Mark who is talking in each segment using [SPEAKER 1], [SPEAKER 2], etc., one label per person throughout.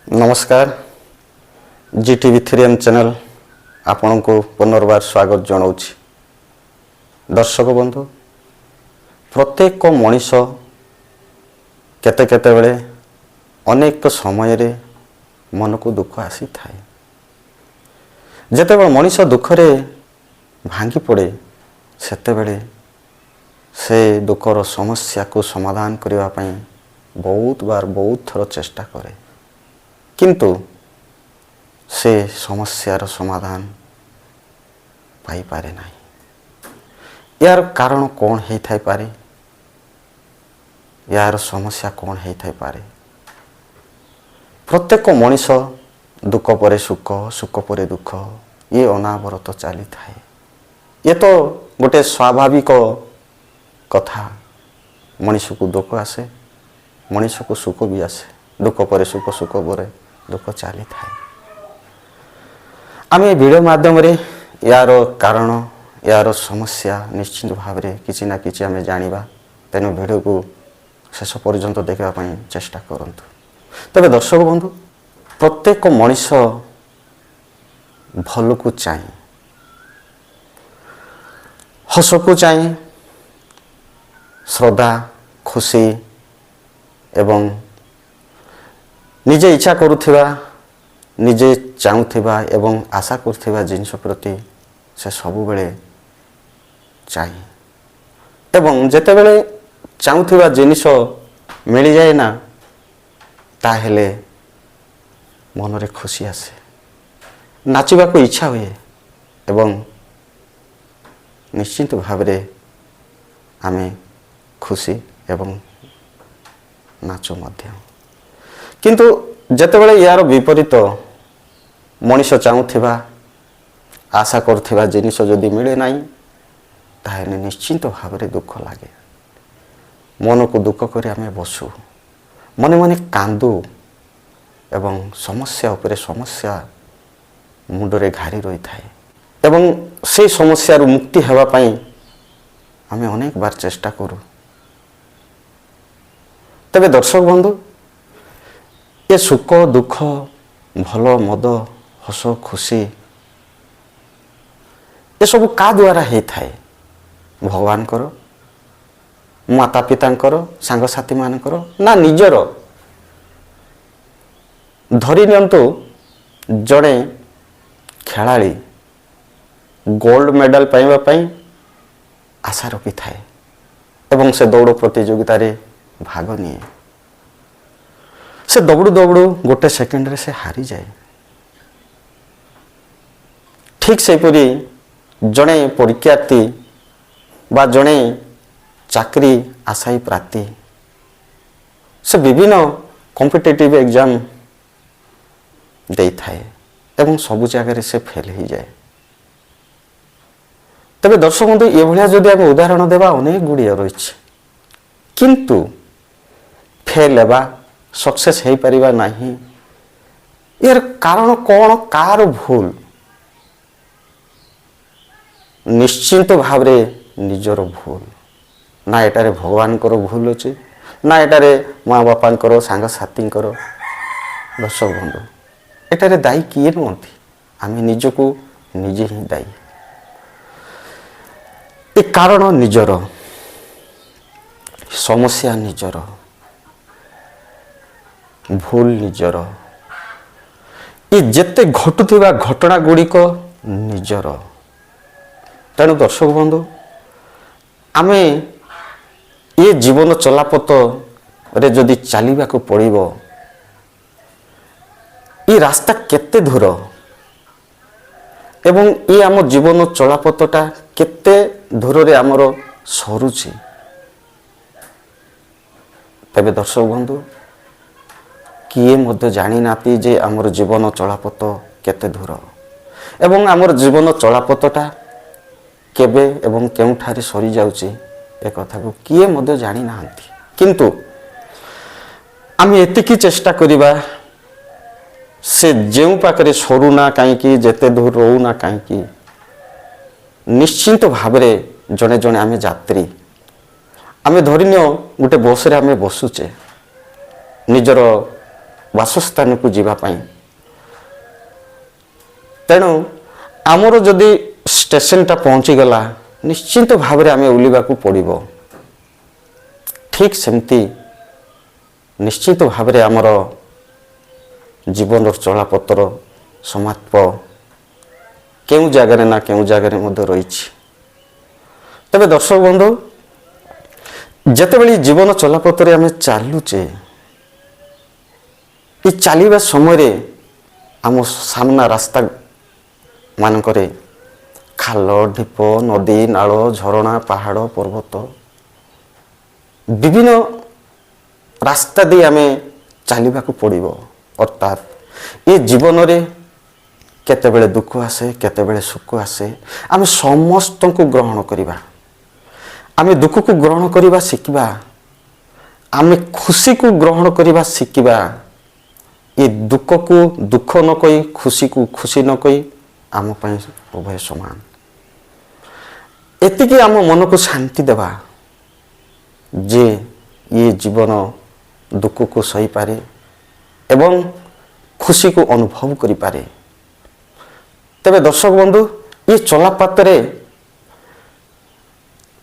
[SPEAKER 1] नमस्कार GTV3M channel आपण को पुनर्बार स्वागत जनाऊँच। दर्शक बंधु प्रत्येक मनीष केते केते बेले अनेक समय रे मन को दुख आसी थाए। जेतेबेले मनीष दुख रे भांगी पड़े सेतेबेले से दुखर समस्या को समाधान करने पई बहुत बार बहुत थर चेष्टा करे, किंतु से समस्यार समाधान पाई पारे नहीं। यार कारण कौन है थाई पारे, यार समस्या कौन है थाई पारे। प्रत्येक मनीष दुख परे सुख, सुख परे दुख, ये अनावरत चली थाए। ये तो गोटे स्वाभाविक कथा। मनीष को दुख आसे, मनीष को सुख भी आसे। दुख परे सुख, सुख परे दुख चली थाए। आम वीडियो माध्यम रे यार कारण, यार समस्या निश्चित भाव में किसी ना किसी आम जानिबा। तेणु वीडियो को शेष पर्यंत देखा चेष्टा करंतु। तबे दर्शक बंधु प्रत्येक मनीष भल को चाहे, हस को चाहे, श्रद्धा खुशी एवं निजे इच्छा करुथिबा, निजे चाहूथिबा एवं आशा करुथिबा जिनिस प्रति से सबु बेले चाहे। एवं जेते बेले चाहूथिबा जिनिस मिल जाए ना, ताहेले मन रे खुशी आसे, नाचिबा को इच्छा हुए एवं निश्चित भाव रे आमे खुशी एवं नाचो मध्य। किंतु जेतेबेले यार विपरीत मनीष चाहूथिबा, आशा करुथिबा जिनिस जदि मिले नहीं, ताहेले निश्चित भाव रे दुख लागे। मन को दुख करी आमे बसु, मने मने कांदू एवं समस्या उपरे समस्या मुंडरे घारी रही थाए। एवं से समस्या रु मुक्ति हेबा पई आमे अनेक बार चेष्टा करू। तबे दर्शक बंधु ये सुख दुख, भल मद, हस खुशी ये सब का द्वारा है थाए? भगवान करो, माता पिता करो, सांग साथी मान करो, ना निजर? धरी नियंतु जड़े खेलाड़ी गोल्ड मेडल पाइबा पई आशा रखी थाए एवं से दौड़ प्रतियोगिता रे भाग निए। से दौड़ू दौड़ू गोटे सेकेंड रे से हारी जाए। ठीक से परी जड़े परीक्षार्थी बा जड़े चाकरी आशायी प्रार्थी से विभिन्न कॉम्पिटिटिव एग्जाम दे थाए एवं सबु जगह से फेल ही जाए। तबे दर्शक बंधु ये भलिया जदि आम उदाहरण देवा अनेक गुड़िया रही, किंतु फेल हेबा, सक्सेस हो पारिबा नहीं, यार कारण कौन, कार भूल? निश्चिंत भाव रे निजर भूल। ना एटारे भगवान करो भूल अच्छे, ना एटारे माँ बापा करो, सांग साथी करो। दर्शक बंधु एटारे दायी किए नुहति, आमे निजको निजे ही दायी। ए कारण निजर, समस्या निजर, भूल निजर, ये जेते घटुथिबा घटना गुड़िक निजर। तेणु दर्शक बंधु आमे ये जीवन चलापथ रे जदि चलने को पड़िबो, ये रास्ता केते दूर एवं ये आम जीवन चलापथटा केते दूर रे आमर सरुची। तबे दर्शक बंधु किए मध्य जानी नाती जे आमर जीवन चलापथ केते दूर एवं आमर जीवन चलापथटा केबे एवं केउठारे सरी जाउची, ए कथा को किए मध्य जानी नांती। किंतु आम एतिकी चेष्टा करिबा से जेउ पाखरे सरुना कहीं, जेते दूर रोना कहीं, निश्चिंत भाव रे जने जने आमे यात्री। आमे धरिनियो गोटे बस रे आमे बसुचे, निजर ବାସସ୍ଥାନକୁ ଯିବା ପାଇଁ। ତେଣୁ ଆମର ଯଦି ଷ୍ଟେସନଟା ପହଞ୍ଚିଗଲା ନିଶ୍ଚିନ୍ତ ଭାବରେ ଆମେ ଓହ୍ଲିବାକୁ ପଡ଼ିବ। ଠିକ୍ ସେମିତି ନିଶ୍ଚିତ ଭାବରେ ଆମର ଜୀବନର ଚଳାପଥର ସମାପ୍ତ କେଉଁ ଜାଗାରେ ନା କେଉଁ ଜାଗାରେ ମଧ୍ୟ ରହିଛି। ତେବେ ଦର୍ଶକ ବନ୍ଧୁ, ଯେତେବେଳେ ଜୀବନ ଚଲାପଥରେ ଆମେ ଚାଲୁଛେ, ଏ ଚାଲିବା ସମୟରେ ଆମ ସାମ୍ନା ରାସ୍ତା ମାନଙ୍କରେ ଖାଲ, ଢିପ, ନଦୀ, ନାଳ, ଝରଣା, ପାହାଡ଼, ପର୍ବତ ବିଭିନ୍ନ ରାସ୍ତା ଦେଇ ଆମେ ଚାଲିବାକୁ ପଡ଼ିବ। ଅର୍ଥାତ୍ ଏ ଜୀବନରେ କେତେବେଳେ ଦୁଃଖ ଆସେ, କେତେବେଳେ ସୁଖ ଆସେ, ଆମେ ସମସ୍ତଙ୍କୁ ଗ୍ରହଣ କରିବା। ଆମେ ଦୁଃଖକୁ ଗ୍ରହଣ କରିବା ଶିଖିବା, ଆମେ ଖୁସିକୁ ଗ୍ରହଣ କରିବା ଶିଖିବା। ଏ ଦୁଃଖକୁ ଦୁଃଖ ନ କହି, ଖୁସିକୁ ଖୁସି ନ କହି ଆମ ପାଇଁ ଉଭୟ ସମାନ। ଏତିକି ଆମ ମନକୁ ଶାନ୍ତି ଦେବା ଯେ ଇଏ ଜୀବନ ଦୁଃଖକୁ ସହିପାରେ ଏବଂ ଖୁସିକୁ ଅନୁଭବ କରିପାରେ। ତେବେ ଦର୍ଶକ ବନ୍ଧୁ, ଏ ଚଲାପଥରେ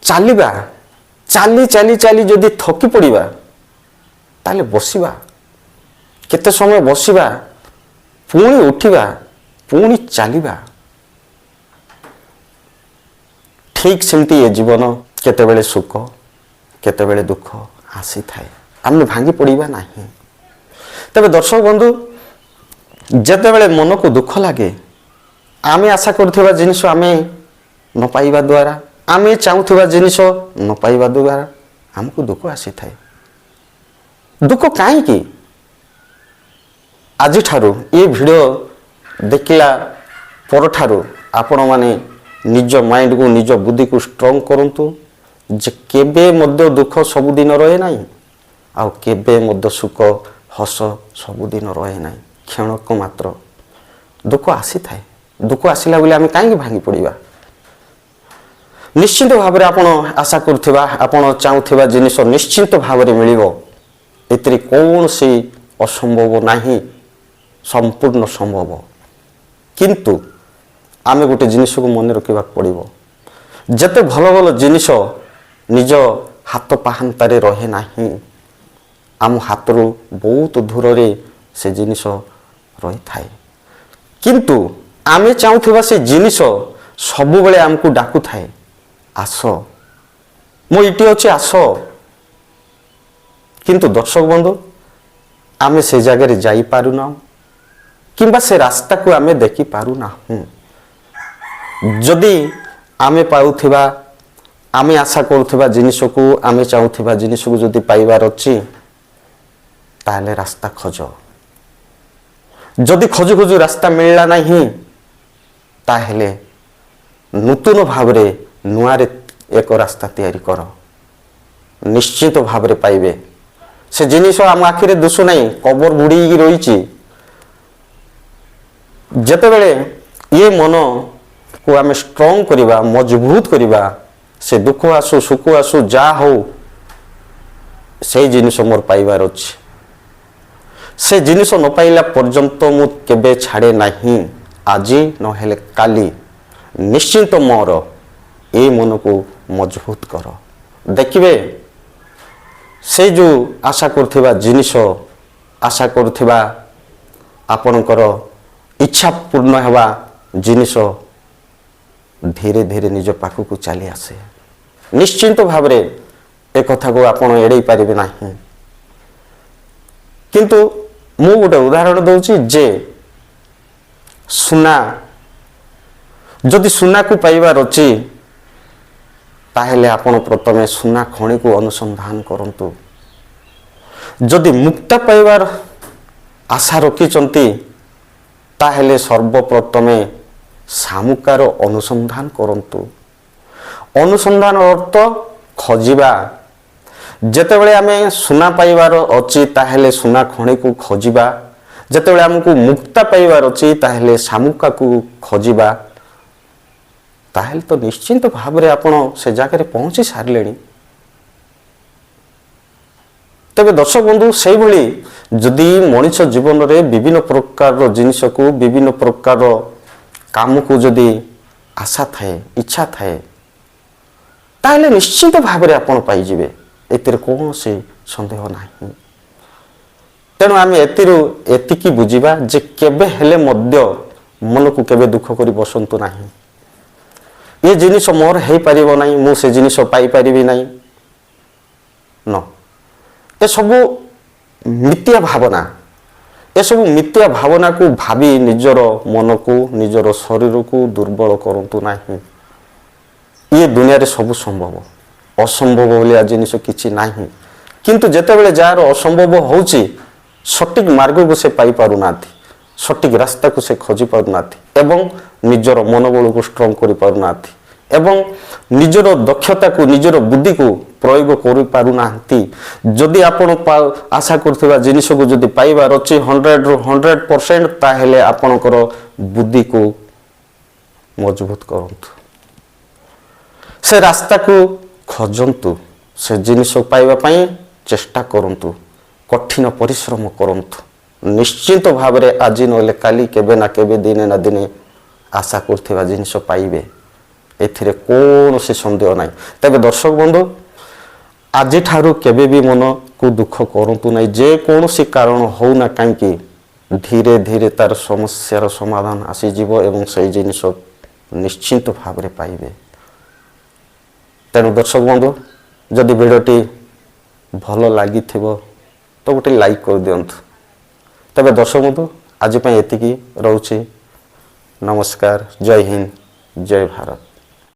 [SPEAKER 1] ଚାଲିବା, ଚାଲି ଚାଲି ଚାଲି ଯଦି ଥକି ପଡ଼ିବା ତାହେଲେ ବସିବା, କେତେ ସମୟ ବସିବା, ପୁଣି ଉଠିବା, ପୁଣି ଚାଲିବା। ଠିକ୍ ସେମିତି ଏ ଜୀବନ କେତେବେଳେ ସୁଖ, କେତେବେଳେ ଦୁଃଖ ଆସିଥାଏ, ଆମେ ଭାଙ୍ଗି ପଡ଼ିବା ନାହିଁ। ତେବେ ଦର୍ଶକ ବନ୍ଧୁ, ଯେତେବେଳେ ମନକୁ ଦୁଃଖ ଲାଗେ, ଆମେ ଆଶା କରୁଥିବା ଜିନିଷ ଆମେ ନ ପାଇବା ଦ୍ୱାରା, ଆମେ ଚାହୁଁଥିବା ଜିନିଷ ନ ପାଇବା ଦ୍ୱାରା ଆମକୁ ଦୁଃଖ ଆସିଥାଏ। ଦୁଃଖ କାହିଁକି? ଆଜିଠାରୁ ଏ ଭିଡ଼ିଓ ଦେଖିଲା ପରଠାରୁ ଆପଣମାନେ ନିଜ ମାଇଣ୍ଡକୁ, ନିଜ ବୁଦ୍ଧିକୁ ଷ୍ଟ୍ରଙ୍ଗ କରନ୍ତୁ ଯେ କେବେ ମଧ୍ୟ ଦୁଃଖ ସବୁଦିନ ରହେ ନାହିଁ, ଆଉ କେବେ ମଧ୍ୟ ସୁଖ ହସ ସବୁଦିନ ରହେ ନାହିଁ। କ୍ଷଣକ ମାତ୍ର ଦୁଃଖ ଆସିଥାଏ। ଦୁଃଖ ଆସିଲା ବୋଲି ଆମେ କାହିଁକି ଭାଙ୍ଗି ପଡ଼ିବା? ନିଶ୍ଚିନ୍ତ ଭାବରେ ଆପଣ ଆଶା କରୁଥିବା, ଆପଣ ଚାହୁଁଥିବା ଜିନିଷ ନିଶ୍ଚିନ୍ତ ଭାବରେ ମିଳିବ। ଏଥିରେ କୌଣସି ଅସମ୍ଭବ ନାହିଁ, ସମ୍ପୂର୍ଣ୍ଣ ସମ୍ଭବ। କିନ୍ତୁ ଆମେ ଗୋଟେ ଜିନିଷକୁ ମନେ ରଖିବାକୁ ପଡ଼ିବ, ଯେତେ ଭଲ ଭଲ ଜିନିଷ ନିଜ ହାତ ପାହାନ୍ତାରେ ରହେ ନାହିଁ, ଆମ ହାତରୁ ବହୁତ ଦୂରରେ ସେ ଜିନିଷ ରହିଥାଏ। କିନ୍ତୁ ଆମେ ଚାହୁଁଥିବା ସେ ଜିନିଷ ସବୁବେଳେ ଆମକୁ ଡାକୁଥାଏ, ଆସ, ମୁଁ ଏଇଠି ଅଛି, ଆସ। କିନ୍ତୁ ଦର୍ଶକ ବନ୍ଧୁ, ଆମେ ସେ ଜାଗାରେ ଯାଇପାରୁନାହୁଁ କିମ୍ବା ସେ ରାସ୍ତାକୁ ଆମେ ଦେଖିପାରୁନାହୁଁ। ଯଦି ଆମେ ପାଉଥିବା, ଆମେ ଆଶା କରୁଥିବା ଜିନିଷକୁ, ଆମେ ଚାହୁଁଥିବା ଜିନିଷକୁ ଯଦି ପାଇବାର ଅଛି ତାହେଲେ ରାସ୍ତା ଖୋଜ। ଯଦି ଖୋଜୁ ଖୋଜୁ ରାସ୍ତା ମିଳିଲା ନାହିଁ ତାହେଲେ ନୂତନ ଭାବରେ ନୂଆରେ ଏକ ରାସ୍ତା ତିଆରି କର, ନିଶ୍ଚିତ ଭାବରେ ପାଇବେ। ସେ ଜିନିଷ ଆମ ଆଖିରେ ଦିଶୁ ନାହିଁ, କବର ବୁଡ଼ିକି ରହିଛି। ଯେତେବେଳେ ଏ ମନକୁ ଆମେ ଷ୍ଟ୍ରଙ୍ଗ କରିବା, ମଜବୁତ କରିବା, ସେ ଦୁଃଖ ଆସୁ ସୁଖ ଆସୁ ଯାହା ହଉ ସେଇ ଜିନିଷ ମୋର ପାଇବାର ଅଛି, ସେ ଜିନିଷ ନ ପାଇଲା ପର୍ଯ୍ୟନ୍ତ ମୁଁ କେବେ ଛାଡ଼େ ନାହିଁ। ଆଜି ନହେଲେ କାଲି ନିଶ୍ଚିନ୍ତ ମୋର ଏ ମନକୁ ମଜବୁତ କର। ଦେଖିବେ ସେଇ ଯେଉଁ ଆଶା କରୁଥିବା ଜିନିଷ, ଆଶା କରୁଥିବା ଆପଣଙ୍କର ଇଚ୍ଛା ପୂର୍ଣ୍ଣ ହେବା ଜିନିଷ ଧୀରେ ଧୀରେ ନିଜ ପାଖକୁ ଚାଲି ଆସେ। ନିଶ୍ଚିନ୍ତ ଭାବରେ ଏ କଥାକୁ ଆପଣ ଏଡ଼େଇ ପାରିବେ ନାହିଁ। କିନ୍ତୁ ମୁଁ ଗୋଟେ ଉଦାହରଣ ଦେଉଛି ଯେ ସୁନା, ଯଦି ସୁନାକୁ ପାଇବାର ଅଛି ତାହେଲେ ଆପଣ ପ୍ରଥମେ ସୁନା ଖଣିକୁ ଅନୁସନ୍ଧାନ କରନ୍ତୁ। ଯଦି ମୁକ୍ତା ପାଇବାର ଆଶା ରଖିଛନ୍ତି ତାହେଲେ ସର୍ବପ୍ରଥମେ ଶାମୁକାର ଅନୁସନ୍ଧାନ କରନ୍ତୁ। ଅନୁସନ୍ଧାନ ଅର୍ଥ ଖୋଜିବା। ଯେତେବେଳେ ଆମେ ସୁନା ପାଇବାର ଅଛି ତାହେଲେ ସୁନା ଖଣିକୁ ଖୋଜିବା, ଯେତେବେଳେ ଆମକୁ ମୁକ୍ତା ପାଇବାର ଅଛି ତାହେଲେ ଶାମୁକାକୁ ଖୋଜିବା, ତାହେଲେ ତ ନିଶ୍ଚିନ୍ତ ଭାବରେ ଆପଣ ସେ ଜାଗାରେ ପହଞ୍ଚି ସାରିଲେଣି। ତେବେ ଦର୍ଶକ ବନ୍ଧୁ, ସେଇଭଳି ଯଦି ମଣିଷ ଜୀବନରେ ବିଭିନ୍ନ ପ୍ରକାରର ଜିନିଷକୁ ବିଭିନ୍ନ ପ୍ରକାର କାମକୁ ଯଦି ଆଶା ଥାଏ ଇଚ୍ଛା ଥାଏ ତାହେଲେ ନିଶ୍ଚିତ ଭାବରେ ଆପଣ ପାଇଯିବେ, ଏଥିରେ କୌଣସି ସନ୍ଦେହ ନାହିଁ। ତେଣୁ ଆମେ ଏତିକି ବୁଝିବା ଯେ କେବେ ହେଲେ ମଧ୍ୟ ମନକୁ କେବେ ଦୁଃଖ କରି ବସନ୍ତୁ ନାହିଁ। ଏ ଜିନିଷ ମୋର ହେଇପାରିବ ନାହିଁ, ମୁଁ ସେ ଜିନିଷ ପାଇପାରିବି ନାହିଁ, ନ ଏସବୁ ମିଥ୍ୟା ଭାବନା, ଏସବୁ ମିଥ୍ୟା ଭାବନାକୁ ଭାବି ନିଜର ମନକୁ ନିଜର ଶରୀରକୁ ଦୁର୍ବଳ କରନ୍ତୁ ନାହିଁ। ଇଏ ଦୁନିଆରେ ସବୁ ସମ୍ଭବ, ଅସମ୍ଭବ ଭଳିଆ ଜିନିଷ କିଛି ନାହିଁ। କିନ୍ତୁ ଯେତେବେଳେ ଯାହାର ଅସମ୍ଭବ ହେଉଛି ସଠିକ ମାର୍ଗକୁ ସେ ପାଇପାରୁନାହାନ୍ତି, ସଠିକ ରାସ୍ତାକୁ ସେ ଖୋଜି ପାରୁନାହାନ୍ତି ଏବଂ ନିଜର ମନୋବଳକୁ ଷ୍ଟ୍ରଙ୍ଗ କରିପାରୁନାହାନ୍ତି ଏବଂ ନିଜର ଦକ୍ଷତାକୁ ନିଜର ବୁଦ୍ଧିକୁ ପ୍ରୟୋଗ କରିପାରୁନାହାନ୍ତି। ଯଦି ଆପଣ ଆଶା କରୁଥିବା ଜିନିଷକୁ ଯଦି ପାଇବାର ଅଛି 100ରୁ 100%, ତାହେଲେ ଆପଣଙ୍କର ବୁଦ୍ଧିକୁ ମଜବୁତ କରନ୍ତୁ, ସେ ରାସ୍ତାକୁ ଖୋଜନ୍ତୁ, ସେ ଜିନିଷ ପାଇବା ପାଇଁ ଚେଷ୍ଟା କରନ୍ତୁ, କଠିନ ପରିଶ୍ରମ କରନ୍ତୁ। ନିଶ୍ଚିତ ଭାବରେ ଆଜି ନହେଲେ କାଲି କେବେ ନା କେବେ ଦିନେ ନା ଦିନେ ଆଶା କରୁଥିବା ଜିନିଷ ପାଇବେ, ଏଥିରେ କୌଣସି ସନ୍ଦେହ ନାହିଁ। ତେବେ ଦର୍ଶକ ବନ୍ଧୁ, ଆଜିଠାରୁ କେବେ ବି ମନକୁ ଦୁଃଖ କରନ୍ତୁ ନାହିଁ। ଯେକୌଣସି କାରଣ ହେଉନା କାହିଁକି ଧୀରେ ଧୀରେ ତାର ସମସ୍ୟାର ସମାଧାନ ଆସିଯିବ ଏବଂ ସେହି ଜିନିଷ ନିଶ୍ଚିତ ଭାବରେ ପାଇବେ। ତେଣୁ ଦର୍ଶକ ବନ୍ଧୁ, ଯଦି ଭିଡ଼ିଓଟି ଭଲ ଲାଗିଥିବ ତ ଗୋଟେ ଲାଇକ୍ କରିଦିଅନ୍ତୁ। ତେବେ ଦର୍ଶକ ବନ୍ଧୁ, ଆଜି ପାଇଁ ଏତିକି ରହୁଛି। ନମସ୍କାର, ଜୟ ହିନ୍ଦ, ଜୟ ଭାରତ।